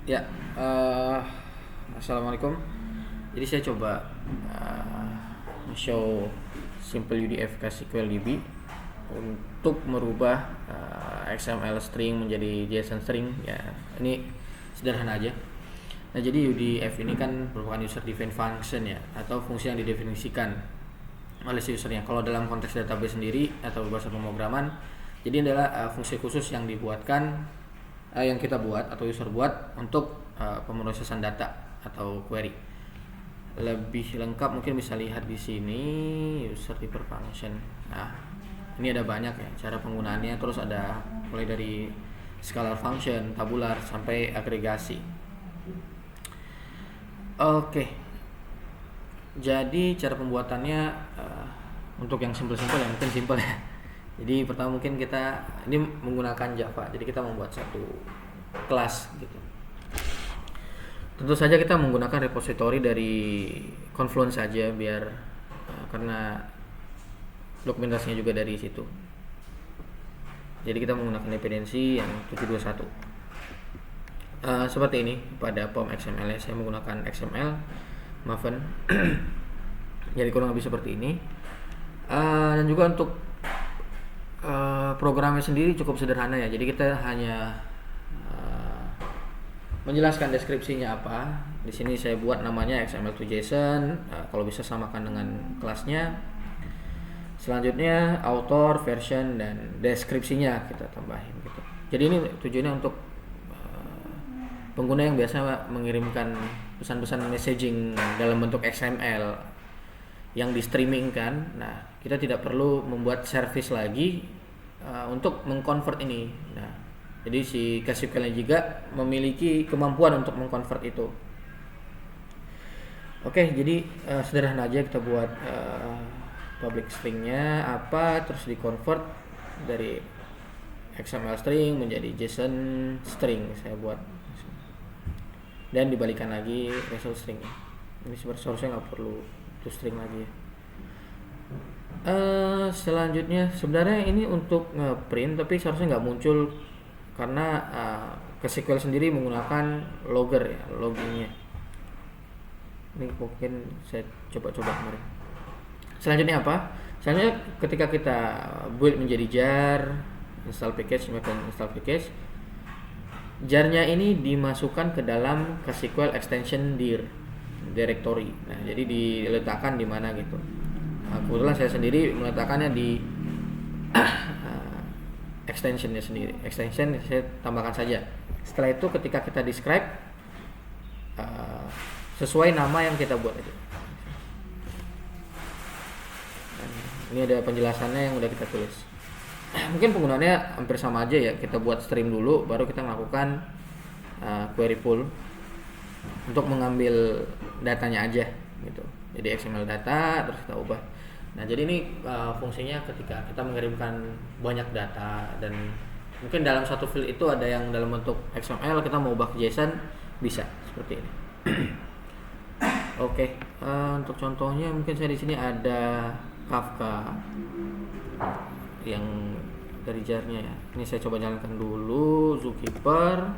Ya, assalamualaikum. Jadi saya coba show simple UDF ke SQL DB untuk merubah XML string menjadi JSON string. Ya, ini sederhana aja. Nah, jadi UDF ini kan merupakan user defined function ya, atau fungsi yang didefinisikan oleh si usernya. Kalau dalam konteks database sendiri atau bahasa pemrograman, jadi adalah fungsi khusus yang dibuatkan yang kita buat atau user buat untuk pemrosesan data atau query. Lebih lengkap mungkin bisa lihat di sini user defined function. Nah, ini ada banyak ya cara penggunaannya, terus ada mulai dari scalar function, tabular sampai agregasi. Oke. Jadi cara pembuatannya untuk yang simple-simple ya mungkin simple ya. Jadi pertama mungkin kita ini menggunakan Java. Jadi kita membuat satu kelas gitu. Tentu saja kita menggunakan repository dari Confluence saja biar karena dokumentasinya juga dari situ. Jadi kita menggunakan dependensi yang 721. Seperti ini pada POM XML ya. Saya menggunakan XML Maven. Jadi kurang lebih seperti ini. Dan juga untuk programnya sendiri cukup sederhana ya. Jadi kita hanya menjelaskan deskripsinya apa. Di sini saya buat namanya XML to JSON. Kalau bisa samakan dengan kelasnya. Selanjutnya author, version, dan deskripsinya kita tambahin gitu. Jadi ini tujuannya untuk pengguna yang biasa mengirimkan pesan-pesan messaging dalam bentuk XML yang di streaming kan. Nah, kita tidak perlu membuat service lagi untuk mengconvert ini. Nah, jadi si SQL juga memiliki kemampuan untuk mengconvert itu. Oke, jadi sederhana aja kita buat public stringnya apa, terus di convert dari XML string menjadi JSON string saya buat, dan dibalikan lagi result string. Ini seharusnya nggak perlu to string lagi ya. Selanjutnya sebenarnya ini untuk ngeprint tapi seharusnya nggak muncul karena SQL sendiri menggunakan logger ya, loggingnya. Ini mungkin saya coba-coba kemarin. Selanjutnya apa? Selanjutnya ketika kita build menjadi jar, install package, install package, jarnya ini dimasukkan ke dalam SQL extension dir directory. Nah, jadi diletakkan di mana gitu. Nah, kebetulan saya sendiri meletakkannya di extensionnya sendiri. Extension saya tambahkan saja. Setelah itu ketika kita describe sesuai nama yang kita buat aja. Dan ini ada penjelasannya yang udah kita tulis. Mungkin penggunaannya hampir sama aja ya. Kita buat stream dulu, baru kita melakukan query pull untuk mengambil datanya aja gitu. Jadi XML data terus kita ubah. Nah, jadi ini fungsinya ketika kita mengirimkan banyak data dan mungkin dalam satu field itu ada yang dalam bentuk XML, kita mau ubah ke JSON bisa seperti ini. Oke, untuk contohnya mungkin saya di sini ada Kafka yang dari jarnya ya. Ini saya coba jalankan dulu Zookeeper.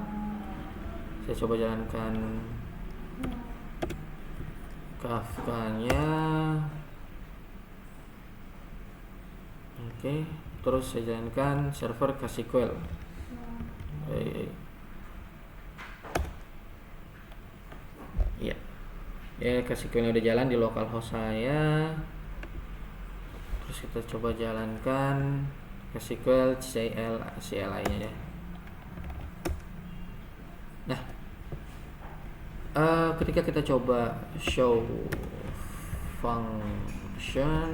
Saya coba jalankan Kafka-nya. Oke, terus saya jalankan server SQL. Iya. Ya, SQL-nya udah jalan di localhost saya. Terus kita coba jalankan SQL CLI-nya ya. Nah, ketika kita coba show function,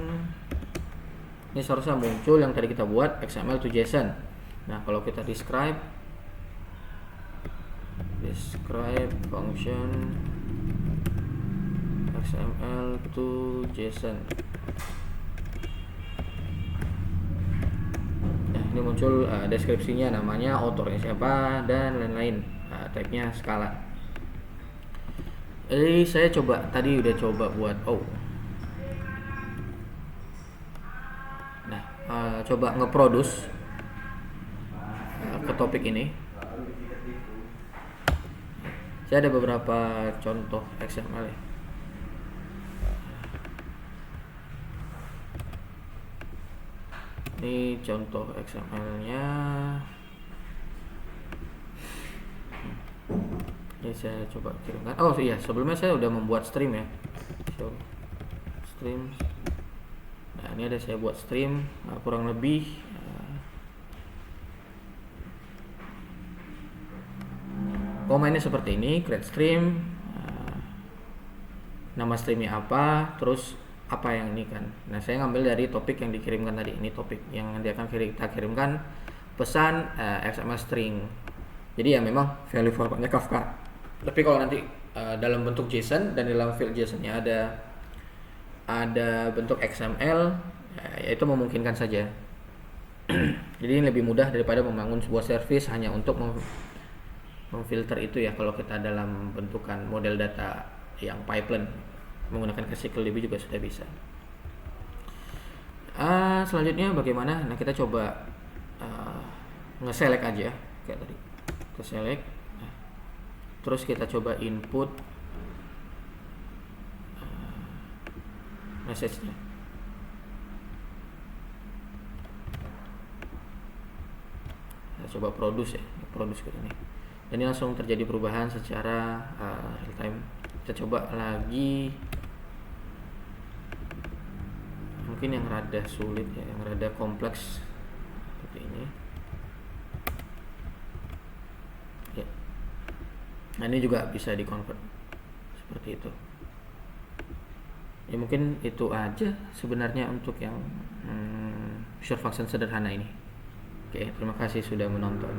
ini seharusnya muncul yang tadi kita buat XML to JSON. Nah, kalau kita describe function XML to JSON. Nah, ini muncul deskripsinya, namanya, authornya siapa, dan lain-lain. Type-nya skala. Jadi saya tadi udah coba buat coba ngeproduce ke topik ini. Saya ada beberapa contoh XML ya. Ini contoh XML-nya. Ini saya coba kirimkan. Oh iya, sebelumnya saya udah membuat stream ya. So, stream. Nah, ini ada saya buat stream, kurang lebih komennya seperti ini, create stream, nama streamnya apa, terus apa yang ini kan. Nah, saya ngambil dari topik yang dikirimkan tadi. Ini topik yang nanti akan kita kirimkan pesan XML string. Jadi ya memang value formatnya Kafka. Tapi kalau nanti dalam bentuk JSON dan dalam field JSON-nya ada bentuk XML, ya itu memungkinkan saja. Jadi ini lebih mudah daripada membangun sebuah service hanya untuk memfilter itu ya. Kalau kita dalam bentukan model data yang pipeline menggunakan SQLDB juga sudah bisa. Selanjutnya bagaimana? Nah, kita coba nge-select aja kayak tadi. Kita select, terus kita coba input message-nya. Kita coba produce ya, produce ke ini. Dan ini langsung terjadi perubahan secara real time. Kita coba lagi, mungkin yang rada sulit ya, yang rada kompleks seperti ini ya. Nah, ini juga bisa di convert seperti itu ya. Mungkin itu aja sebenarnya untuk yang short function sederhana ini. Oke, terima kasih sudah menonton.